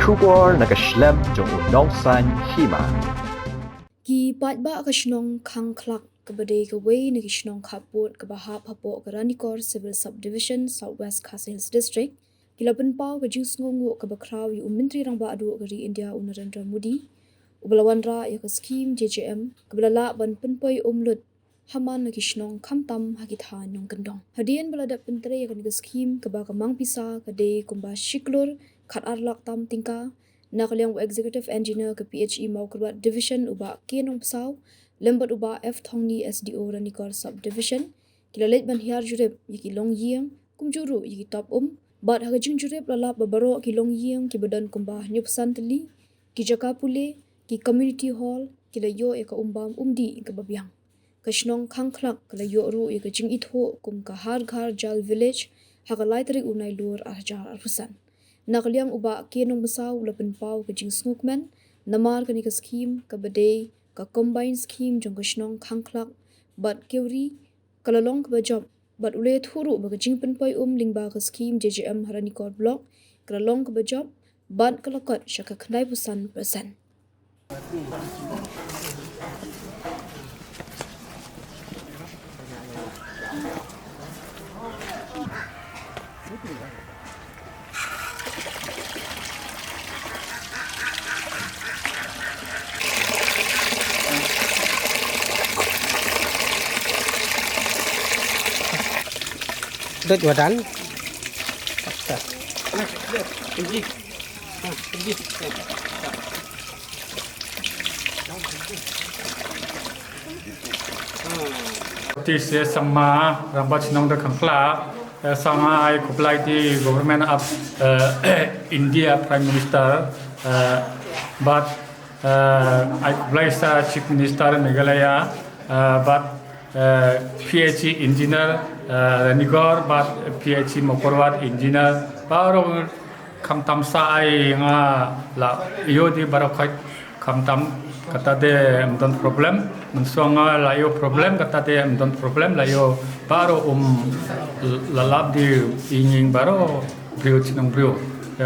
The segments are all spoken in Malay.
Shubor nakaslem jong unongsan hima. Ki patba ka shnong khangklak kabade ka way na kishnong khapot ka bahap hapo ka Ranikor Civil Subdivision Southwest Khasi Hills District kilapan pau ka jus ngongo ka bakraw yu Menteri rang ba adu ka ri India Narendra Modi ubalawan ra ya ka scheme JJM kabalala ban penpoy umlut haman na kishnong kamtam hakitha nyong kendong hadian baladat pentre ya ka scheme ka ba ka mangpisa ka de kumba shiklur khat arlak tam tingka Nakaliang Executive Engineer ke PHE Maukerwat Division uba Kenong Pesau, lembat uba F Thongni SDO Ranikor Subdivision, kilalit ban hiar jurib yiki long yiang, kumjuru yiki top bat hagajung jurib lalap babaro ki long yiang ki badan kumbah nyupsan teli, ki jaka pule, ki community hall, ki layo eka umbam umdi ke babiang. Kashnong kangklak ke layo ru eka jing itho kum ka har ghar jal village, hagalai tarik unai lur arjar arfusan. Nakaliang uba Kenong Pesau lapan pau ke jing snukman, namar ka ni ka scheme ka badai ka combine scheme jong kashnong kangklak bat keuri kalalong ka bajab bat ule thuru ba ka jing penpoy lingba ka scheme JJM Haranikor block kalalong ka bajab bat kalakot syaka khnai pusan persen. Đứt vào rắn. This is sama rambat sinong da kankla sama I apply the government of India Prime Minister but I apply sa Chief Minister Meghalaya but PhD engineer Ranikor but PhD Maukerwat engineer baru kamtam sa ay nga la iyo di barokai kamtam kata de mdon problem mensonga layo problem kata de mdon problem layo baru lalap di ingin baru brio cinong brio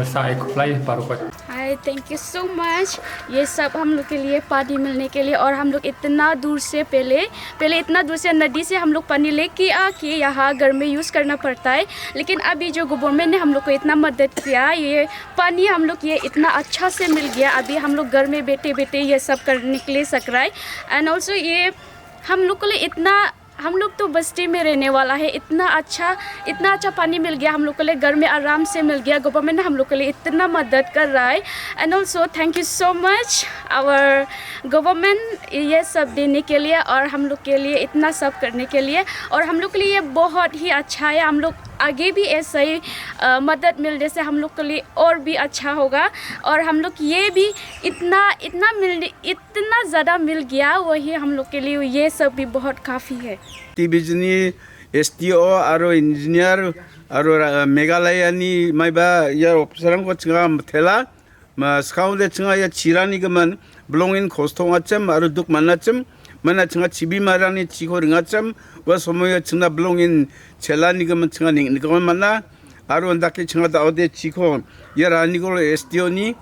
sa ek apply baru kai. Hi thank you so much ये सब हम लोग के लिए पानी मिलने के लिए और हम लोग इतना दूर से पहले इतना दूर से नदी से हम लोग पानी लेके आके यहाँ घर में यूज़ करना पड़ता है लेकिन अभी जो गवर्नमेंट ने हम लोग को इतना मदद किया ये पानी हम लोग ये इतना अच्छा से मिल गया अभी हम लोग घर में बैठे बैठे ये सब करने के लिए सक रहा है एंड ऑल्सो ये हम लोग को लिए इतना हम लोग तो बस्ती में रहने वाला है इतना अच्छा पानी मिल गया हम लोग के लिए घर में आराम से मिल गया गवर्नमेंट ने हम लोग के लिए इतना मदद कर रहा है and also thank you so much our government ये सब देने के लिए और हम लोग के लिए इतना सब करने के लिए और हम लोग के लिए ये बहुत ही अच्छा है हम लोग आगे भी ऐसा ही मदद मिलने से हम लोग के लिए और भी अच्छा होगा और हम लोग ये भी इतना ज़्यादा मिल गया वही हम लोग के लिए ये सब भी बहुत काफ़ी है डिविजननि STO आरो इंजीनियर आरो मेघालयानि माइबा यार अफिसारंखौ चिंगा थेला मा स्काउंडे चिंगा या चिरानि गमन ब्लंगिन खस्थोंगाचम आरो दुख माननाचम mana chinga chibi marani chiko ringacham wa somoya chinga blongin chelani gam chinga ning gam mana aro ndake chinga daode chiko yarani gol SDO ni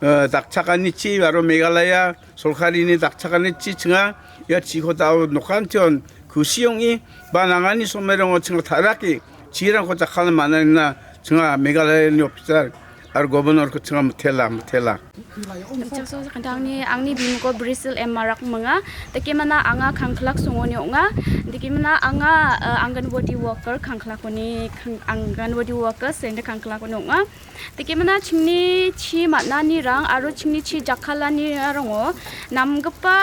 dakchakani chi aro Meghalaya 솔카리니 dakchakani chi chinga ya chiko dao nokantion kusi용이 banangani somerong chinga taraki chiran ko chakhan manana chinga Meghalaya ni officer aro governor ko chinga mutela so kadang ni angni bimko Brisel marak mga takimana anga khangklak songoni onga dikimana anga anganwadi worker khangklak ni anganwadi worker sende khangklak onga takimana chingni chi matnani rang aro chingni chi jakhalani rango namgpa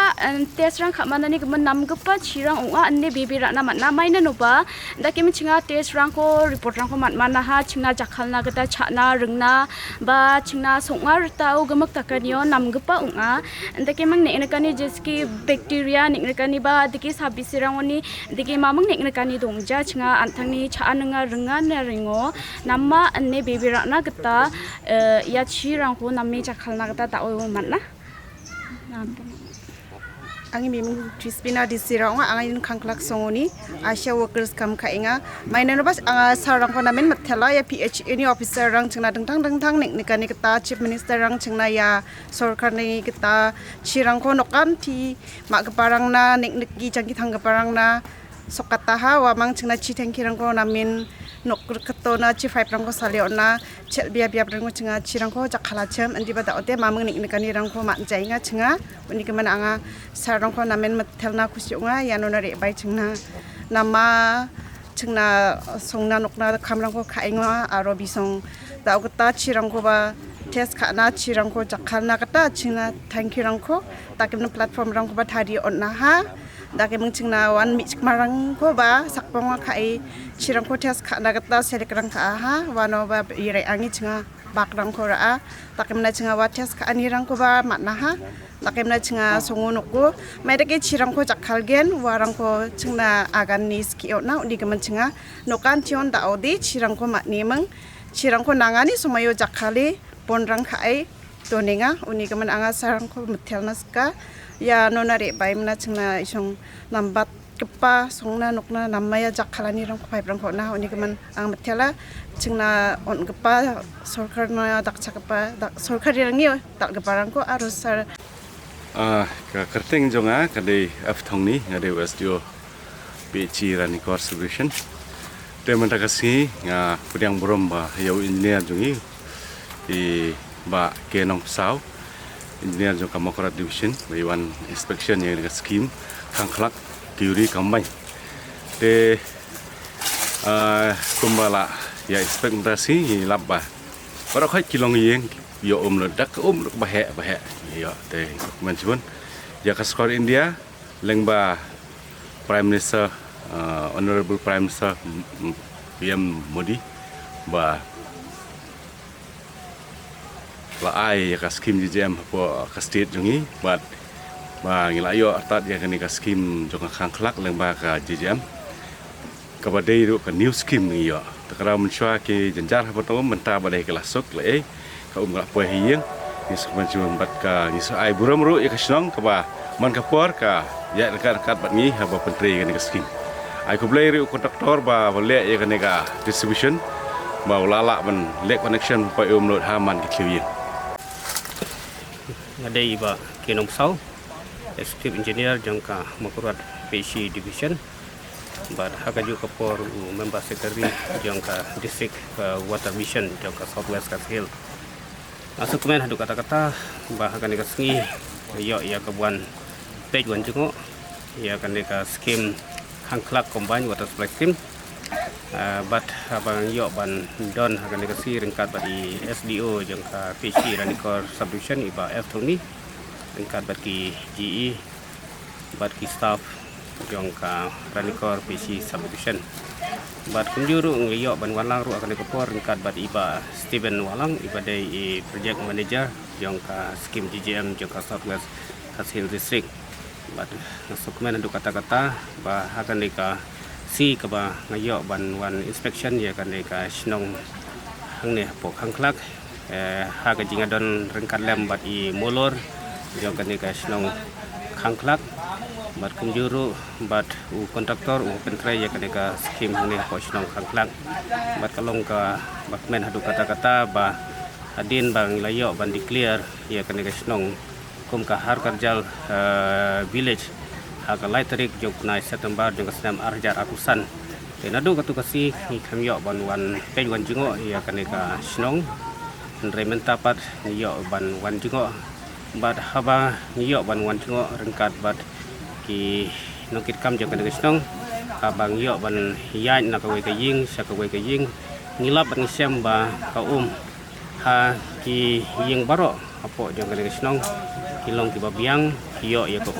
test rang khamana ni gman namgpa chirang onga anne bibi rana matna maina noba dakim chinga test rang ko report rang ko matmana ha chinga jakhalna gata chana rungna ba chingna songar tau gamak takaniyo namgpa unga ndake mang neknakani jiski bacteria neknakani ba diki sabisirangoni diki mamang neknakani dongja chinga anthangni chaananga runga na ringo namma anne bebirana gata ya chirangko namme chakhalna gata tawo manna Angin memang Crispina di Sirang, angin kangklak songoni, Asia workers kam kainga. Mainan lepas sarang konamen matela ya PH ini officer rang cengna dengtang nek nikani kita chief minister rang cengna ya sorkar ni kita cirang ko nokan ti mak keparang na nek neki cangki thang keparang na sokataha wa mang cengna chi tangkirang ko namin nok ketona chi five rang ko saliona cel biya rang ko cengna cirang ko jakhala chem andi bata ote mamang nek nikani rang ko mak jainga cenga uni keman anga sarang ko namen matelna kusyunga ya nona re bai cengna nama cengna songna nokna kamrang ko kainga aro bisong da ogta cirang ko ba test kana cirang ko jakhalna kata cengna tangkirang ko takimna platform rang ko ba thadi onna ha dake mengcingna wan mi marang ko ba sakpong kai cirang ko tes kana kata selekrang ka ha wano ba ire angi cinga bakrang ko ra takimna cinga wa tes ka anirang ko ba matna ha takimna cinga songonok ko maidake cirang ko jakhal gen warang ko cingna agan ni ski na uni kemen cinga nokan tion da odi cirang ko matni meng cirang ko nangani sumayo jakhali ponrang kai tonenga uni kemen anga sarang ko metelna ska ya nona re baim na cengna isong lambat kepa songna nokna namaya jakhalani rang pai rang na uni keman ang metela cengna on kepa sorkar na dakcha kepa dak sorkar rang ni tak keparang ko arus sar ka kerteng jonga kadai aftong ni ngade wasdio PH Ranikor solution teman takasi nga pudyang borom ba yau engineer jongi di ba kenong sau engineer jo Kamakura division by one inspection yang dengan scheme kangklak teori combine de kumbala ya inspektasi labba para khai kilong yeng yo ledak bahe ya de mention ya kaskor India lengba Prime Minister Honorable Prime Minister PM Modi ba la ai ka skim JM po ka state jungi bat ba ngila yo atat ya kani ka skim jong kangklak leng ba ka JM ka badai ru ka new skim ni yo takra menchwa ke janjar ha to menta badai ka lasuk le ka la po hiyeng ni sukman jun bat ka ni so ai buram ru ya ka snong ka ba man ka por ka ya dekat bat ni ha ba pentri kani ka skim ai ko blai ru kontraktor ba le ya kani ka distribution ba ulala man le connection pa umlot ha man ki kliwin ngadai ba kenong sau executive engineer jangka Makurat PH division but hakaju kapor member secretary jangka district water mission jangka Southwest Kasihil masuk kemen hadu kata-kata bah akan dikasih yo ya kebuan page wan jengo ya akan dikasih scheme kangklak combined water supply scheme but abang yo ban don akan dikasih ringkat bagi SDO jangka PH Ranikor subdivision iba F ni ringkat bagi GE bagi staff jangka Ranikor PH subdivision but kunjuru yo ban walang ru akan dikapor ringkat bagi iba Steven Walang iba dari project manager jangka scheme GGM jangka Southwest Kasihil district but masuk kemen untuk kata-kata bah akan dikasih si kaba ngayo ban wan inspection ya kan deka snong hang ne po kangklak ha ka jinga don rengkat lem bat I molor yo kan deka snong kangklak bat kunjuru bat u kontraktor u pentre ya kan deka skim ne po snong kangklak bat kalong ka bat men hadu kata-kata ba adin bang layo ban declare ya kan deka snong kum ka har karjal village aga laiterik jok nai September jok senam arjar akusan tenadu katu kasih ni kamyo ban wan pej wan jingo ya kaneka snong rementa pat yo ban wan jingo bad haba yo ban wan jingo rengkat bad ki nokit kam jok kaneka snong abang yo ban yai na kawe ka ying sa kawe ka ying ngilap ban sem ba ka ha ki ying baro apo jok kaneka snong kilong ki babiang yo ya ka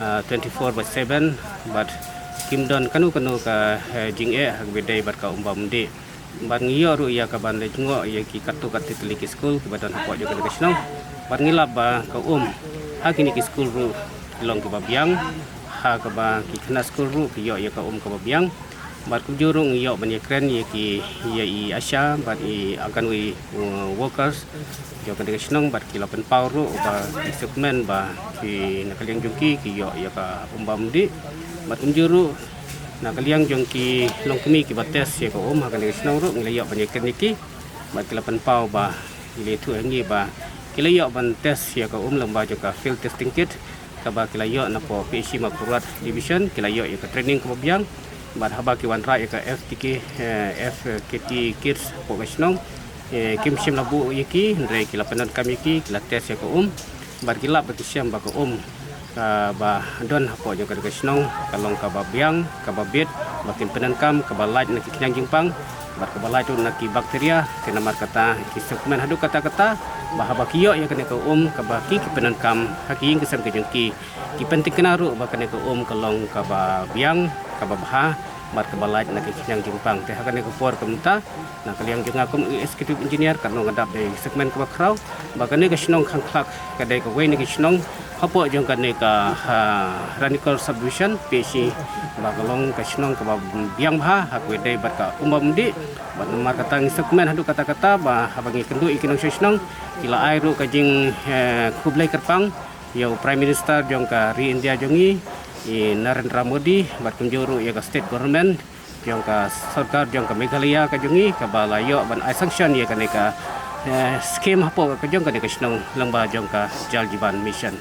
24/7 but kimdon kanu ka jinge hagbedai bat ka umbam de bat ngiyo ru ya ka ban le jungo ya ki katu kati teliki school kebadan hapo jo ka snong bat ngilap ba ka ha kini ki school ru kilong ke babiang ha ka ba ki kena school ru ki yo ya ka ka babiang Bat kujurung yok banyak keren ye ki ye I Asia bat I akan we workers yo kan senang bat kila pen pauru ba segmen ba ki nakaliang jungki ki yo ya ka umbam di bat kujuru nakaliang jungki longkemi ki bates ye ko akan senang ru ngile yo banyak keren ki bat kila pen pau ba ile tu ngi ba kila yo ban tes ye ko lamba jo ka field testing kit ka ba kila yo na po PhD Makurat division kila yo ka training ko biang bat haba ki wan ra ka FTK FKT kids professional kim sim labu yiki ndre kila penan kami ki kila tes ya ko bat kila betisiam ba ko ba don hapo jo ka snong kalong ka ba biang ka ba bit bakin penan kam ka ba laj na ki kinang jingpang bat ka ba laj tu na ki bakteria kena mar kata ki segmen hadu kata-kata ba haba kiyo ya kena ko ka ba ki penan kam haking kesam ke jengki ki penting kena ru ba kena ko kalong ka ba biang kababha mat kabalaj na kinyang jingpang te hakan ko por kamta na kaliang jinga kum executive engineer kanong ngadap de segmen ko kraw bakane ka snong khangklak kadai ko we ni snong hapo jong kane ka Ranikor subdivision PC bakalong ka snong ka biang bha hakwe dai bat ka umbam di bat mar katang segmen hadu kata-kata ba habangi kendu ikinong snong kila airu ka jing kublai kerpang yo prime minister jong ka ri India jongi Narendra Modi bat kunjuru ya ka state government jong ka sarkar jong ka Meghalaya ka jongi ka balayo ban ai sanction ya ka ne ka scheme hapo ka jong ka ne ka snong lamba jong ka Jal Jeevan mission